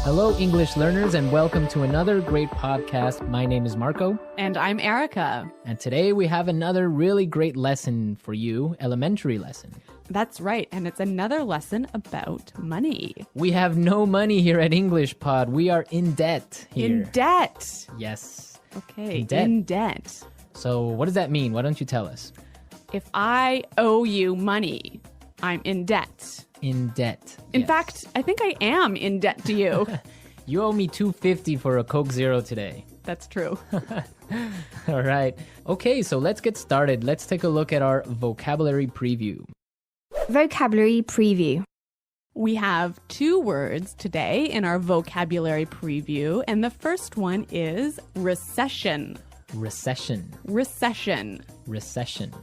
Hello, English learners, and welcome to another great podcast. My name is Marco. And I'm Erica. And today we have another really great lesson for you, elementary lesson. That's right, and it's another lesson about money. We have no money here at English Pod. We are in debt here. In debt. Yes. Okay, In debt. in debt. So what does that mean? Why don't you tell us? If I owe you money, I'm in debt. In debt. In Yes. fact, I think I am in debt to you. You owe me $2.50 for a Coke Zero today. That's true. All right. Okay, so let's get started. Let's take a look at our vocabulary preview. Vocabulary preview. We have two words today in our vocabulary preview, and the first one is recession. Recession. Recession. Recession.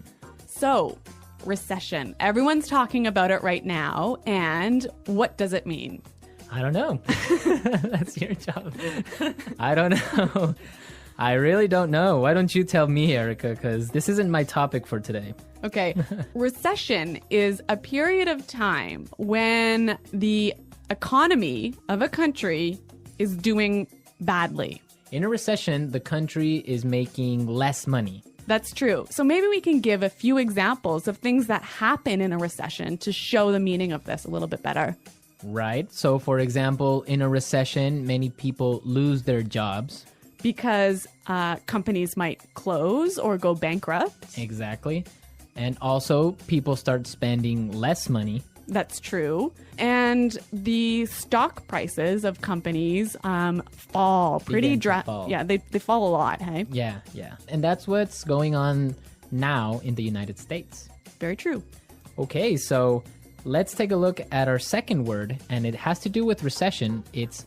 So, recession. Everyone's talking about it right now, and what does it mean? I don't know. That's your job. I don't know. I really don't know. Why don't you tell me, Erica? Because this isn't my topic for today. Okay. Recession is a period of time when the economy of a country is doing badly. In a recession, the country is making less money. That's true. So maybe we can give a few examples of things that happen in a recession to show the meaning of this a little bit better. Right. So, for example, in a recession, many people lose their jobs. Because companies might close or go bankrupt. Exactly. And also, people start spending less money. That's true. And the stock prices of companies fall pretty fall. Yeah, they fall a lot, hey? Yeah. And that's what's going on now in the United States. Very true. Okay, so let's take a look at our second word, and it has to do with recession. It's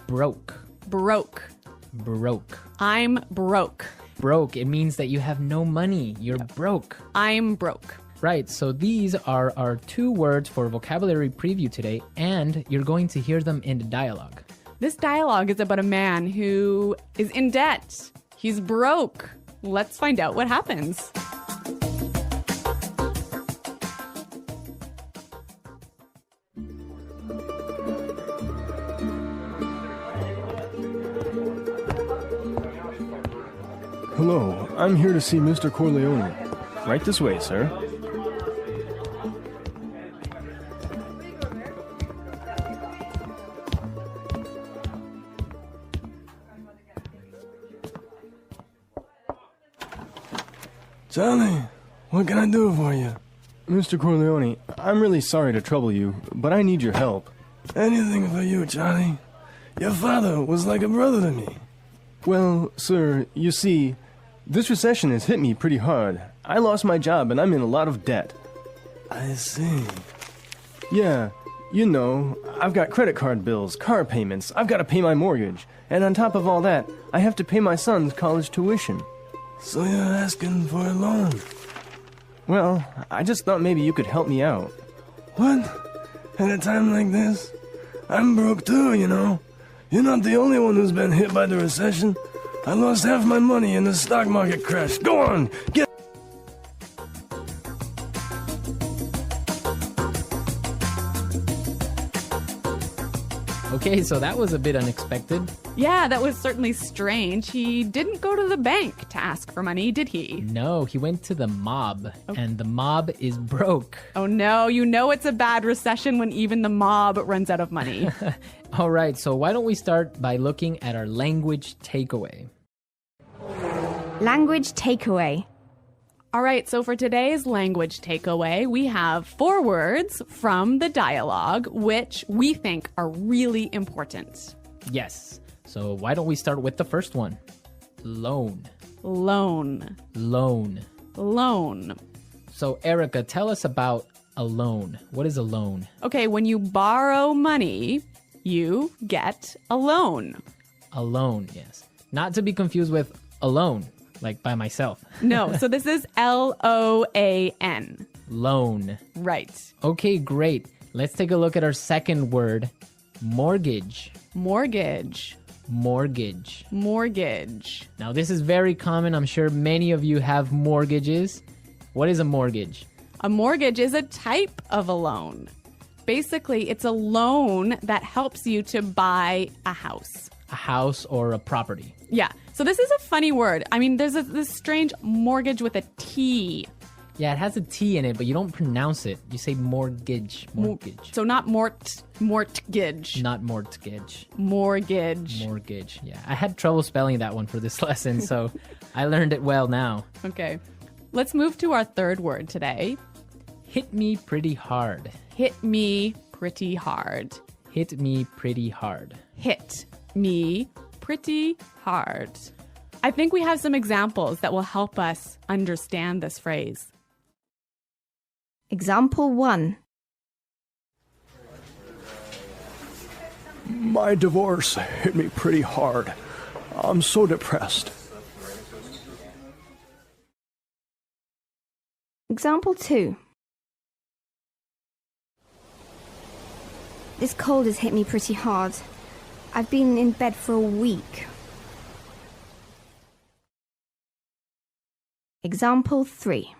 broke. Broke. Broke. I'm broke. Broke, it means that you have no money. You're broke. I'm broke. Right, so these are our two words for vocabulary preview today, and you're going to hear them in the dialogue. This dialogue is about a man who is in debt. He's broke. Let's find out what happens. Hello, I'm here to see Mr. Corleone. Right this way, sir. Charlie, what can I do for you? Mr. Corleone, I'm really sorry to trouble you, but I need your help. Anything for you, Charlie. Your father was like a brother to me. Well, sir, you see, this recession has hit me pretty hard. I lost my job and I'm in a lot of debt. I see. Yeah, you know, I've got credit card bills, car payments, I've got to pay my mortgage. And on top of all that, I have to pay my son's college tuition. So you're asking for a loan? Well, I just thought maybe you could help me out. What? At a time like this? I'm broke too, you know. You're not the only one who's been hit by the recession. I lost half my money in the stock market crash. Go on, get... Okay, so that was a bit unexpected. Yeah, that was certainly strange. He didn't go to the bank to ask for money, did he? No, he went to the mob, and the mob is broke. Oh no, you know it's a bad recession when even the mob runs out of money. All right, so why don't we start by looking at our language takeaway? Language takeaway. All right, so for today's language takeaway, we have 4 words from the dialogue, which we think are really important. Yes, so why don't we start with the first one? Loan. Loan. Loan. Loan. So Erica, tell us about a loan. What is a loan? Okay, when you borrow money, you get a loan. A loan, yes. Not to be confused with alone, like by myself. No, so this is L-O-A-N. Loan. Right. Okay, great. Let's take a look at our second word, mortgage. Mortgage. Mortgage. Mortgage. Now, this is very common. I'm sure many of you have mortgages. What is a mortgage? A mortgage is a type of a loan. Basically, it's a loan that helps you to buy a house. A house or a property. Yeah. So this is a funny word. I mean, there's this strange mortgage with a T. Yeah, it has a T in it, but you don't pronounce it. You say mortgage. Mortgage. So not mortgage. Not mortgage. Mortgage. Mortgage. Yeah. I had trouble spelling that one for this lesson, so I learned it well now. Okay. Let's move to our third word today. Hit me pretty hard. Hit me pretty hard. Hit me pretty hard. Hit me pretty hard. I think we have some examples that will help us understand this phrase. Example 1. My divorce hit me pretty hard. I'm so depressed. Example 2. This cold has hit me pretty hard. I've been in bed for a week. Example 3.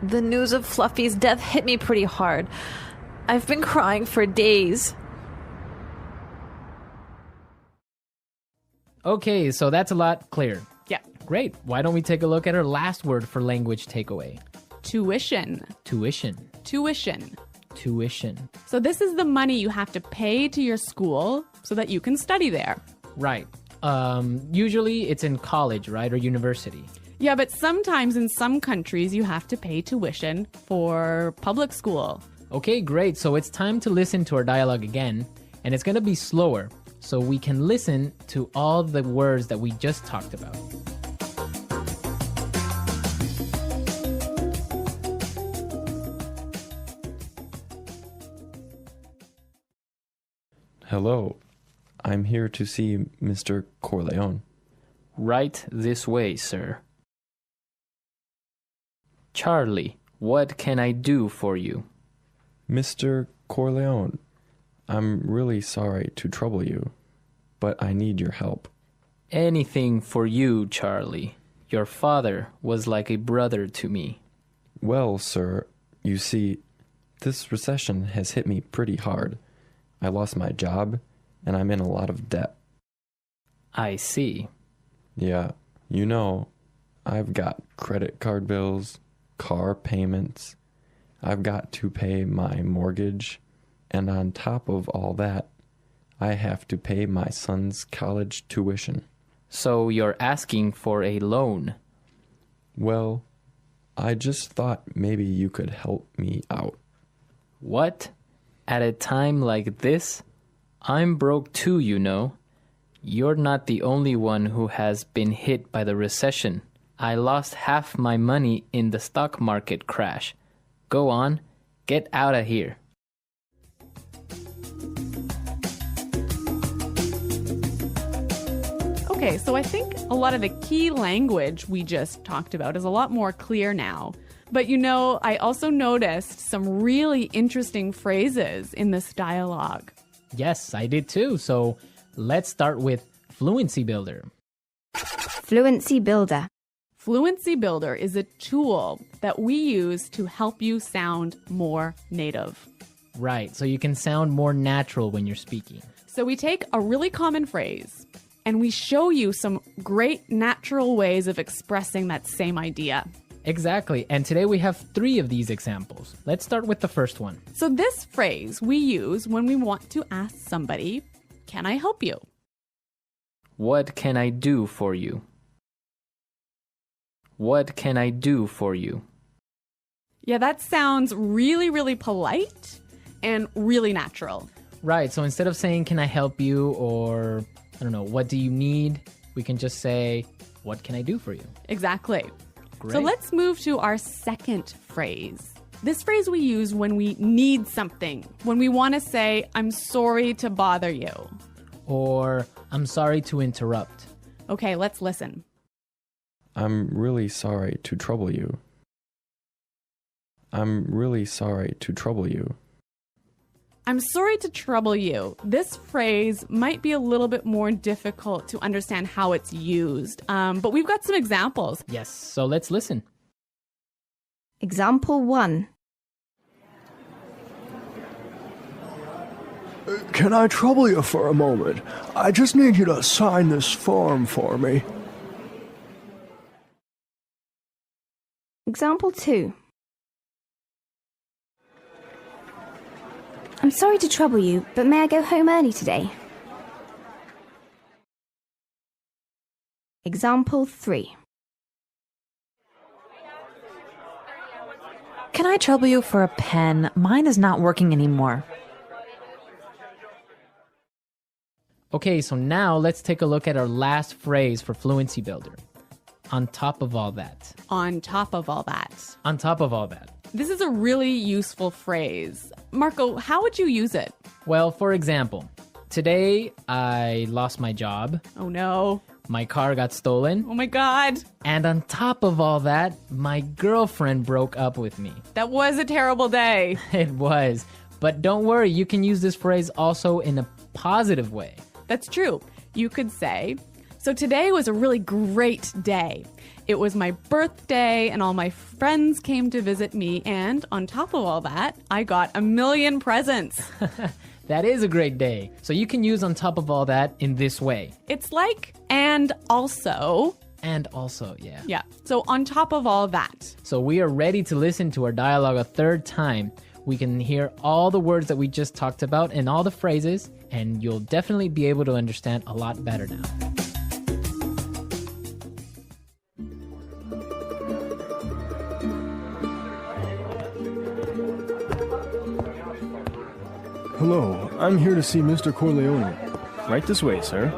The news of Fluffy's death hit me pretty hard. I've been crying for days. Okay, so that's a lot clearer. Yeah. Great. Why don't we take a look at our last word for language takeaway? Tuition. Tuition. Tuition. Tuition. So this is the money you have to pay to your school so that you can study there. Right. Usually it's in college, right? Or university. Yeah, but sometimes in some countries you have to pay tuition for public school. Okay, great. So it's time to listen to our dialogue again, and it's going to be slower so we can listen to all the words that we just talked about. Hello, I'm here to see Mr. Corleone. Right this way, sir. Charlie, what can I do for you? Mr. Corleone, I'm really sorry to trouble you, but I need your help. Anything for you, Charlie. Your father was like a brother to me. Well, sir, you see, this recession has hit me pretty hard. I lost my job, and I'm in a lot of debt. I see. Yeah, you know, I've got credit card bills, car payments. I've got to pay my mortgage, and on top of all that, I have to pay my son's college tuition. So you're asking for a loan? Well, I just thought maybe you could help me out. What? At a time like this? I'm broke too, you know. You're not the only one who has been hit by the recession. I lost half my money in the stock market crash. Go on, get out of here. Okay, so I think a lot of the key language we just talked about is a lot more clear now. But you know, I also noticed some really interesting phrases in this dialogue. Yes, I did too. So let's start with Fluency Builder. Fluency Builder. Fluency Builder is a tool that we use to help you sound more native. Right, so you can sound more natural when you're speaking. So we take a really common phrase and we show you some great natural ways of expressing that same idea. Exactly, and today we have 3 of these examples. Let's start with the first one. So this phrase we use when we want to ask somebody, "Can I help you?" What can I do for you? What can I do for you? Yeah, that sounds really, really polite and really natural. Right, so instead of saying, can I help you, or, I don't know, what do you need? We can just say, what can I do for you? Exactly. Great. So let's move to our second phrase. This phrase we use when we need something, when we want to say, I'm sorry to bother you. Or, I'm sorry to interrupt. Okay, let's listen. I'm really sorry to trouble you. I'm really sorry to trouble you. I'm sorry to trouble you. This phrase might be a little bit more difficult to understand how it's used, but we've got some examples. Yes, so let's listen. Example 1. Can I trouble you for a moment? I just need you to sign this form for me. Example 2. I'm sorry to trouble you, but may I go home early today? Example 3. Can I trouble you for a pen? Mine is not working anymore. Okay, so now let's take a look at our last phrase for Fluency Builder. On top of all that. On top of all that. On top of all that. This is a really useful phrase. Marco, how would you use it? Well, for example, today I lost my job, Oh no. my car got stolen, Oh my God. and on top of all that, my girlfriend broke up with me. That was a terrible day. It was. But don't worry, you can use this phrase also in a positive way. That's true. You could say, so today was a really great day. It was my birthday and all my friends came to visit me, and on top of all that, I got 1,000,000 presents. That is a great day. So you can use on top of all that in this way. It's like, and also. And also, yeah. Yeah. So on top of all that. So we are ready to listen to our dialogue a third time. We can hear all the words that we just talked about and all the phrases, and you'll definitely be able to understand a lot better now. Hello, I'm here to see Mr. Corleone. Right this way, sir.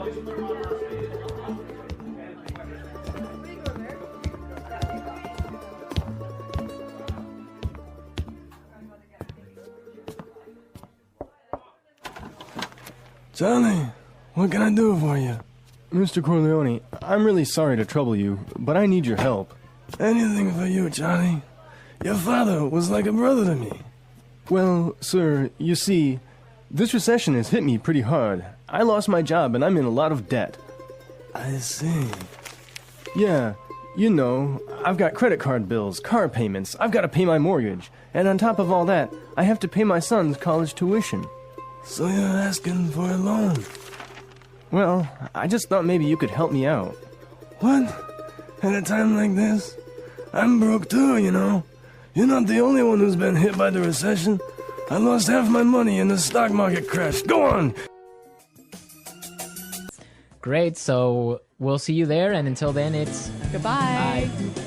Johnny, what can I do for you? Mr. Corleone, I'm really sorry to trouble you, but I need your help. Anything for you, Johnny. Your father was like a brother to me. Well, sir, you see, this recession has hit me pretty hard. I lost my job and I'm in a lot of debt. I see. Yeah, you know, I've got credit card bills, car payments, I've got to pay my mortgage, and on top of all that, I have to pay my son's college tuition. So you're asking for a loan? Well, I just thought maybe you could help me out. What? At a time like this? I'm broke too, you know. You're not the only one who's been hit by the recession. I lost half my money and the stock market crashed. Go on! Great, so we'll see you there, and until then, it's Goodbye. bye.